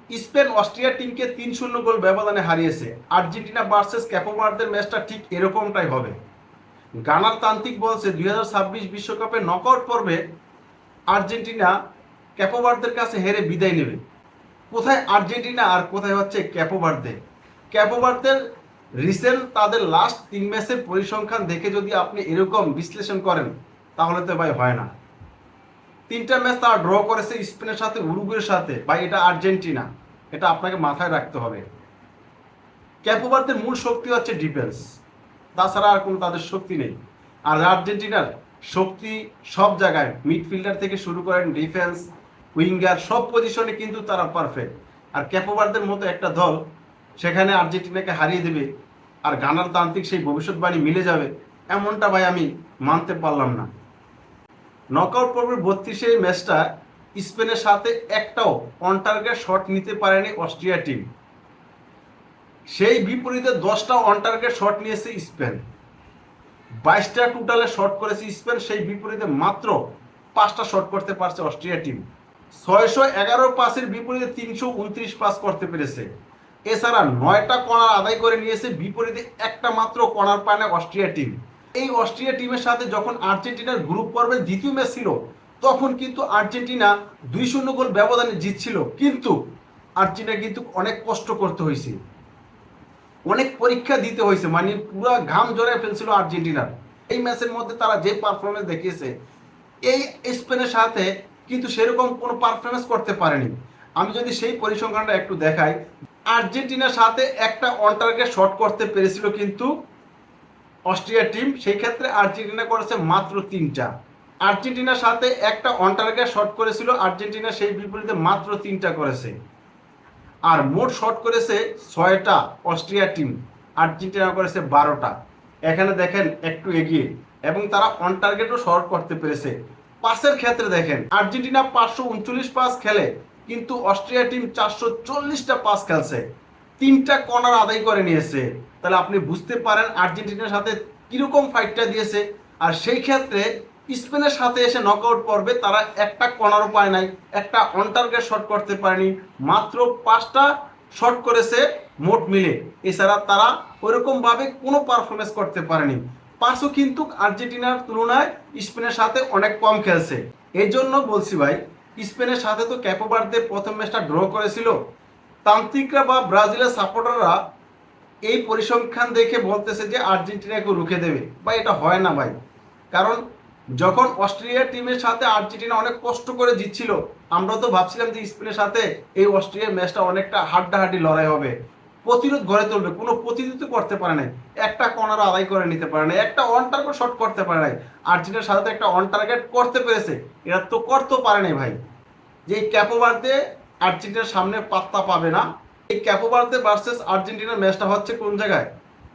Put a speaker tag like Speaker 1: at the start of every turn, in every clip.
Speaker 1: Spain Austria টিমকে ৩-০ গোল ব্যবধানে হারিয়েছে। আর্জেন্টিনা ভার্সেস ক্যাপো ভার্দের ম্যাচটা ঠিক এরকমটাই হবে। গানার তান্ত্রিক বলছে ২০২৬ বিশ্বকাপে নকআউট পর্বে আর্জেন্টিনা ক্যাপো ভার্দের কাছে হেরে বিদায় নেবে। কোথায় আর্জেন্টিনা আর কোথায় হচ্ছে ক্যাপো ভার্দে? ক্যাপো ভার্দের রিসেন্ট তাদের লাস্ট ৩ ম্যাচের পরিসংখ্যান দেখে যদি আপনি এরকম বিশ্লেষণ করেন তাহলে তো ভাই হয় না। ৩টা ম্যাচ তারা ড্র করেছে স্পেনের সাথে, উরুগুয়ের সাথে। ভাই এটা আর্জেন্টিনা, এটা আপনাকে মাথায় রাখতে হবে। ক্যাপো ভার্দের মূল শক্তি হচ্ছে ডিফেন্স, তাছাড়া আর কোনো তাদের শক্তি নেই। আর আর্জেন্টিনার শক্তি সব জায়গায়, মিডফিল্ডার থেকে শুরু করেন ডিফেন্স, উইঙ্গার, সব পজিশনে কিন্তু তারা পারফেক্ট। আর ক্যাপো ভার্দের মতো একটা দল সেখানে আর্জেন্টিনাকে হারিয়ে দেবে আর গানার তান্ত্রিক সেই ভবিষ্যৎবাণী মিলে যাবে, এমনটা ভাই আমি মানতে পারলাম না। নকআউট পর্বের ৩২ ম্যাচটা স্পেনের সাথে একটাও অন টার্গেট শট নিতে পারেনি অস্ট্রিয়া টিম। সেই বিপরীতে 10টা অন টার্গেট শট নিয়েছে স্পেন। 22টা টোটালে শট করেছে স্পেন, সেই বিপরীতে মাত্র 5টা শট করতে পারছে অস্ট্রিয়া টিম। 611 পাসের বিপরীতে 329 পাস করতে পেরেছে। এছাড়া 9টা কর্নার আদায় করে নিয়েছে, বিপরীতে একটা মাত্র কর্নার পায় না অস্ট্রিয়া টিম। এই অস্ট্রিয়া টিমের সাথে যখন আর্জেন্টিনার গ্রুপ পর্বের দ্বিতীয় ম্যাচ ছিল তখন কিন্তু আর্জেন্টিনা 2-0 গোল ব্যবধানে জিতছিল, কিন্তু আর্জেন্টিনা কিন্তু অনেক কষ্ট করতে হয়েছে, অনেক পরীক্ষা দিতে হয়েছে, মানে পুরো ঘাম ঝরায় ফেলছিল আর্জেন্টিনার। এই ম্যাচের মধ্যে তারা যে পারফরমেন্স দেখিয়েছে এই স্পেনের সাথে কিন্তু সেরকম কোনো পারফরমেন্স করতে পারেনি। আমি যদি সেই পরিসংখ্যানটা একটু দেখাই, আর্জেন্টিনার সাথে একটা অন টার্গেট শট করতে পেরেছিল কিন্তু অস্ট্রিয়া টিম, সেই ক্ষেত্রে আর্জেন্টিনা করেছে মাত্র 3টা। আর্জেন্টিনার সাথে একটা অন টার্গেট শট করেছিল আর্জেন্টিনা, সেই বিপরীতে মাত্র 3টা করেছে। আর মোট শট করেছে 6টা অস্ট্রিয়া টিম, আর্জেন্টিনা করেছে 12টা। এখানে দেখেন একটু এগিয়ে, এবং তারা অন টার্গেটও শট করতে পেরেছে। পাসের ক্ষেত্রে দেখেন আর্জেন্টিনা 539 পাস খেলে কিন্তু অস্ট্রিয়া টিম 440টা পাস খেলছে, 3টা কর্নার আদায় করে নিয়েছে। তাহলে আপনি বুঝতে পারেন আর্জেন্টিনার সাথে কিরকম ফাইটটা দিয়েছে। আর সেই ক্ষেত্রে স্পেনের সাথে এসে নকআউট পর্বে তারা একটা কর্নারও পায় নাই, একটা অন টার্গেট শট করতে পারেনি, মাত্র 5টা শট করেছে মোট মিলে। এছাড়া তারা ওইরকমভাবে কোনো পারফরমেন্স করতে পারেনি। পাসও কিন্তু আর্জেন্টিনার তুলনায় স্পেনের সাথে অনেক কম খেলছে। এই জন্য বলছি ভাই, স্পেনের সাথে তো ক্যাপো ভার্দে প্রথম ম্যাচটা ড্র করেছিল। তান্ত্রিকরা বা ব্রাজিলের সাপোর্টাররা এই পরিসংখ্যান দেখে বলতেছে যে আর্জেন্টিনাকে রুখে দেবে। ভাই এটা হয় না ভাই, কারণ যখন অস্ট্রেলিয়া টিমের সাথে আর্জেন্টিনা অনেক কষ্ট করে জিতছিল, আমরা তো ভাবছিলাম যে স্পেনের সাথে এই অস্ট্রেলিয়ার ম্যাচটা অনেকটা হাড্ডাহাড্ডি লড়াই হবে, প্রতিরোধ গড়ে তুলবে। কোনো প্রতিরোধ করতে পারে নাই, একটা কর্নার আদায় করে নিতে পারে নাই, একটা অন টার্গেট শট করতে পারে নাই। আর্জেন্টিনার সাথে একটা অন টার্গেট করতে পেরেছে, এরা তো করতেও পারে নাই ভাই। যে ক্যাপো ভার্দে আর্জেন্টিনার সামনে পাত্তা পাবে না। এই ক্যাপো ভার্দে ভার্সেস আর্জেন্টিনার ম্যাচটা হচ্ছে কোন জায়গায়?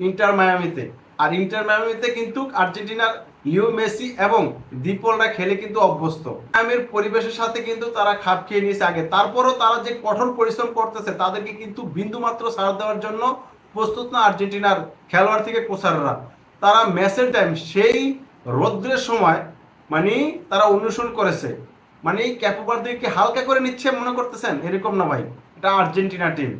Speaker 1: ইন্টার মায়ামিতে। আর ইন্টার মায়ামিতে কিন্তু আর্জেন্টিনার লিও মেসি এবং দিপলরা খেলে কিন্তু অভ্যস্ত। মায়ামির পরিবেশের সাথে কিন্তু তারা খাপ খেয়ে নিয়েছে আগে, তারপরও তারা যে কঠোর পরিশ্রম করতেছে তাদেরকে কিন্তু বিন্দুমাত্র ছাড় দেওয়ার জন্য প্রস্তুত না আর্জেন্টিনার খেলোয়াড় থেকে কোচাররা। তারা ম্যাচের টাইম সেই রৌদ্রের সময় মানে তারা অনুসরণ করেছে, মানে ক্যাপো ভার্দেকে হালকা করে নিচ্ছে মনে করতেছেন? এরকম না ভাই, এটা আর্জেন্টিনা টিম।